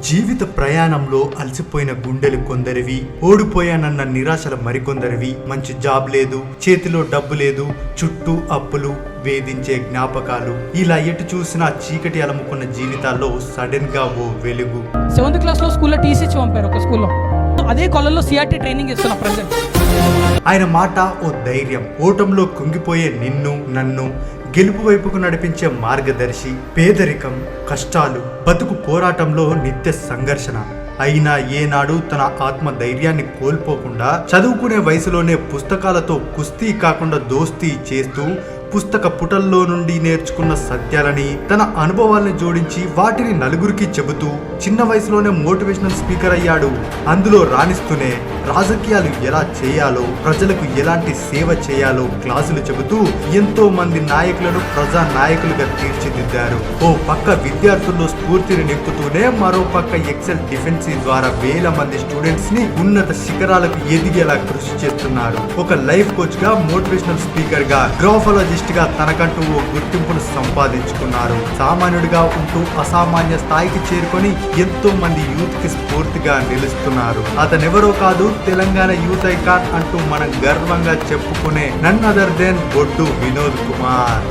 జీవిత ప్రయాణంలో అలసిపోయిన గుండెలు కొందరివి, ఓడిపోయానన్న నిరాశల మరికొందరివి. మంచి జాబ్ లేదు, చేతిలో డబ్బు లేదు, చుట్టూ అప్పులు, వేధించే జ్ఞాపకాలు. ఇలా ఎటు చూసినా చీకటి అలముకున్న జీవితాల్లో సడన్ గా ఓ వెలుగు. 7th క్లాస్ లో స్కూల్లో టీసీ ఇచ్చి పంపారు. ఒక స్కూల్లో అదే కాలేజ్లో సిఆర్టీ ట్రైనింగ్ ఇస్తున్నా ప్రెసెంట్. ఆయన మాట ఓ ధైర్యం, ఓటంలో కుంగిపోయే నిన్ను నన్ను గెలుపు వైపుకు నడిపించే మార్గదర్శి. పేదరికం, కష్టాలు, బతుకు పోరాటంలో నిత్య సంఘర్షణ అయినా ఏనాడు తన ఆత్మ ధైర్యాన్ని కోల్పోకుండా చదువుకునే వయసులోనే పుస్తకాలతో కుస్తీ కాకుండా దోస్తీ చేస్తూ పుస్తక పుటల్లో నుండి నేర్చుకున్న సత్యాలని, తన అనుభవాలను జోడించి వాటిని నలుగురికి చెబుతూ చిన్న వయసులోనే మోటివేషనల్ స్పీకర్ అయ్యాడు. అందులో రాణిస్తూనే రాజకీయాలు ఎలా చేయాలో, ప్రజలకు ఎలాంటి సేవ చేయాలో క్లాసులు చెబుతూ ఎంతో మంది నాయకులను ప్రజా నాయకులుగా తీర్చిదిద్దారు. ఓ పక్క విద్యార్థుల్లో స్ఫూర్తిని నింపుతూనే మరో పక్క ఎక్సెల్ డిఫెన్సీ ద్వారా వేల మంది స్టూడెంట్స్ ని ఉన్నత శిఖరాలకు ఎదిగేలా కృషి చేస్తున్నారు. ఒక లైఫ్ కోచ్ గా, మోటివేషనల్ స్పీకర్ గా, గ్రాఫాలజిస్ట్ గా తనకంటూ ఓ గుర్తింపును సంపాదించుకున్నారు. సామాన్యుడిగా ఉంటూ అసామాన్య స్థాయికి చేరుకొని ఎంతో మంది యూత్ కి స్ఫూర్తిగా నిలుస్తున్నారు. అతనెవరో కాదు, తెలంగాణ యూత్ ఐకాన్ అంటూ మనం గర్వంగా చెప్పుకునే నన్ అదర్ దెన్ బొడ్డు వినోద్ కుమార్.